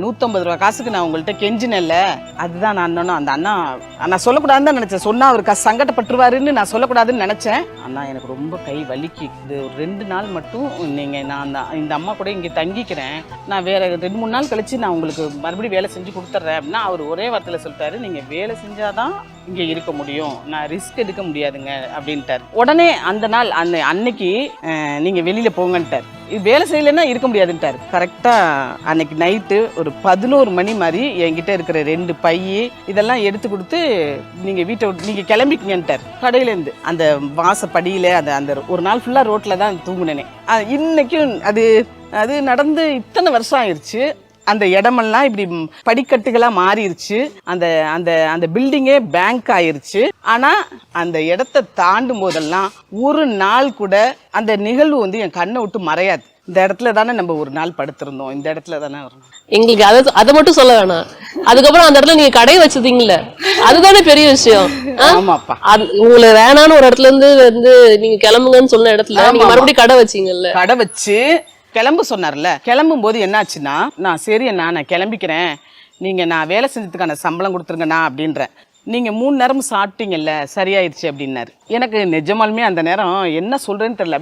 150 ரூபா காசுக்கு நான் உங்கள்கிட்ட கெஞ்சினேன்ல, அதுதான் நான் அண்ணனும். அந்த அண்ணா நான் சொல்லக்கூடாதுன்னு தான் நினைச்சேன். சொன்னா அவர் சங்கடப்பட்டுருவாருன்னு நான் சொல்லக்கூடாதுன்னு நினைச்சேன். அண்ணா எனக்கு ரொம்ப கை வலிக்குது, ஒரு 2 நாள் மட்டும் நீங்க நான் இந்த அம்மா கூட இங்கே தங்கிக்கிறேன், நான் வேற 2-3 நாள் கழிச்சு நான் உங்களுக்கு மறுபடியும் வேலை செஞ்சு கொடுத்துட்றேன் அப்படின்னா அவர் ஒரே வார்த்தையில சொல்லிட்டாரு, நீங்க வேலை செஞ்சாதான் இங்க இருக்க முடியும், நான் ரிஸ்க் எடுக்க முடியாதுங்க அப்படின்ட்டார். உடனே அந்த நாள் அன்னைக்கு நீங்க வெளியில போங்கன்ட்டார். வேலை செய்யலைன்னா இருக்க முடியாதுன்ட்டார். கரெக்டா அன்னைக்கு நைட்டு ஒரு 11 மணி மாதிரி என்கிட்ட இருக்கிற 2 பை இதெல்லாம் எடுத்து கொடுத்து நீங்க வீட்டை விட்டு நீங்க கிளம்பிக்கங்கன்ட்டார். கடையில இருந்து அந்த வாசப்படியில அந்த ஒரு நாள் ஃபுல்லா ரோட்ல தான் தூங்குனேனே. இன்னைக்கும் அது நடந்து இத்தனை வருஷம் ஆயிடுச்சு. அந்த இடமெல்லாம் இப்படி படிக்கட்டுகளா மாறிடுச்சு. அந்த அந்த அந்த பில்டிங்கே பேங்க் ஆயிருச்சு. ஆனா அந்த இடத்தை தாண்டும் போதெல்லாம் ஒரு நாள் கூட அந்த நிகழ்வு வந்து என் கண்ணை விட்டு மறையாது. இந்த இடத்துல தானே நம்ம ஒரு நாள் படுத்திருந்தோம், இந்த இடத்துல தானே வரணும். எங்களுக்கு அதை மட்டும் சொல்ல வேணாம். அதுக்கப்புறம் அந்த இடத்துல நீங்க கடை வச்சதீங்கல்ல, அதுதானே பெரிய விஷயம். ஆமாப்பா, உங்களை வேணான்னு ஒரு இடத்துல இருந்து நீங்க கிளம்புங்கன்னு சொன்ன இடத்துல நீங்க மறுபடியும் கடை வச்சீங்கல்ல. கடை வச்சு கிளம்ப சொன்னார்ல. கிளம்பும் போது என்னாச்சுன்னா, நான் சரி நான் கிளம்பிக்கிறேன், நீங்க நான் வேலை செஞ்சதுக்கான சம்பளம் கொடுத்துருங்கண்ணா அப்படின்றேன். நீங்க 3 நேரமும் சாப்பிட்டீங்கல்ல, சரியாயிடுச்சு அப்படின்னாரு. எனக்கு நிஜமாலுமே அந்த நேரம் என்ன சொல்றேன்னு தெரியல.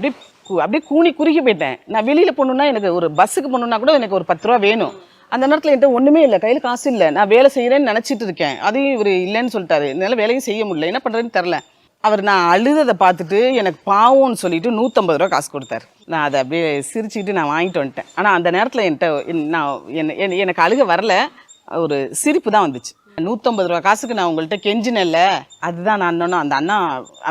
அப்படியே கூனி குறுகி போயிட்டேன். நான் வெளியில போகணுன்னா, எனக்கு ஒரு பஸ்ஸுக்கு போகணுன்னா கூட எனக்கு ஒரு 10 ரூபா வேணும். அந்த நேரத்தில் என்கிட்ட ஒன்றுமே இல்லை, கையில் காசு இல்லை. நான் வேலை செய்கிறேன்னு நினச்சிட்டு இருக்கேன். அதையும் இவர் இல்லைன்னு சொல்லிட்டாரு. என்னால் வேலையும் செய்ய முடியல, என்ன பண்ணுறதுன்னு தெரில. அவர் நான் அழுததை பார்த்துட்டு எனக்கு பாவம்னு சொல்லிட்டு 150 ரூபா காசு கொடுத்தாரு. நான் அதை அப்படியே சிரிச்சுக்கிட்டு நான் வாங்கிட்டு வந்துட்டேன். ஆனால் அந்த நேரத்தில் எனக்கு அழுக வரல, ஒரு சிரிப்பு தான் வந்துச்சு. 150 ரூபா காசுக்கு நான் உங்கள்கிட்ட கெஞ்சினேன்ல, அதுதான் நான் அண்ணனும். அந்த அண்ணா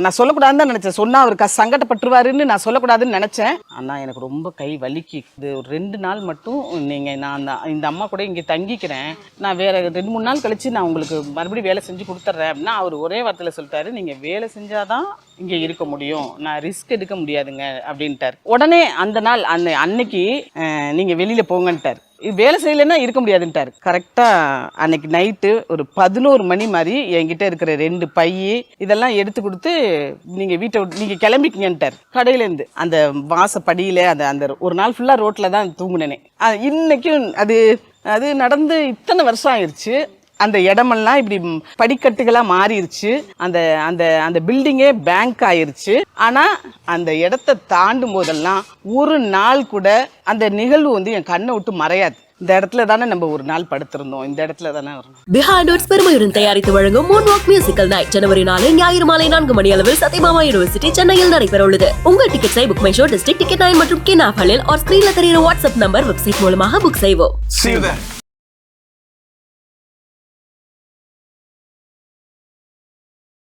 நான் சொல்லக்கூடாதுன்னு தான் நினைச்சேன். சொன்னா அவர் சங்கடப்பட்டுருவாருன்னு நான் சொல்லக்கூடாதுன்னு நினைச்சேன். அண்ணா எனக்கு ரொம்ப கை வலிக்குது, ஒரு 2 நாள் மட்டும் நீங்க நான் இந்த அம்மா கூட இங்கே தங்கிக்கிறேன், நான் வேற 2-3 நாள் கழிச்சு நான் உங்களுக்கு மறுபடியும் வேலை செஞ்சு கொடுத்துட்றேன் அப்படின்னா அவர் ஒரே வார்த்தையில சொல்லிட்டாரு, நீங்க வேலை செஞ்சாதான் இங்க இருக்க முடியும், நான் ரிஸ்க் எடுக்க முடியாதுங்க அப்படின்ட்டார். உடனே அந்த நாள் அன்னைக்கு நீங்க வெளியில போங்கன்ட்டார். வேலை செய்யலைன்னா இருக்க முடியாதுன்ட்டார். கரெக்டா அன்னைக்கு நைட்டு ஒரு 11 மணி மாதிரி என்கிட்ட இருக்கிற 2 பை இதெல்லாம் எடுத்து கொடுத்து நீங்க வீட்டை விட்டு நீங்க கிளம்பிக்கங்கன்ட்டார். கடையில இருந்து அந்த வாசப்படியில அந்த ஒரு நாள் ஃபுல்லா ரோட்ல தான் தூங்குனேனே. இன்னைக்கும் அது நடந்து இத்தனை வருஷம் ஆயிடுச்சு. அந்த இடமெல்லாம் இப்படி படிக்கட்டுகளா மாறிடுச்சு. அந்த அந்த அந்த பில்டிங்கே பேங்க் ஆயிருச்சு. ஆனா அந்த இடத்தை தாண்டும் போதெல்லாம் ஒரு நாள் கூட அந்த நிகழ்வு வந்து என் கண்ணை விட்டு மறையாது. இந்த இடத்துல தானே நம்ம ஒரு நாள் படுத்திருந்தோம், இந்த இடத்துல தானே வரணும். பிஹைண்ட் டோர்ஸ் பெருமையுடன் தயாரித்து வழங்கும் மூன்வாக் மியூசிக்கல் நைட் ஜனவரி 4 ஞாயிறு மாலை 4 மணி அளவில் சத்யபாமா யூனிவர்சிட்டி சென்னையில் நடைபெற உள்ளது. உங்கள் டிக்கெட்ஸை BookMyShow, district ticket 9 மற்றும் கின் ஆப் ஹலில் ஸ்கிரீன்ல தெரியுற வாட்ஸ்அப் நம்பர் வெப்சைட் மூலமாக புக் செய்வோம். See you there.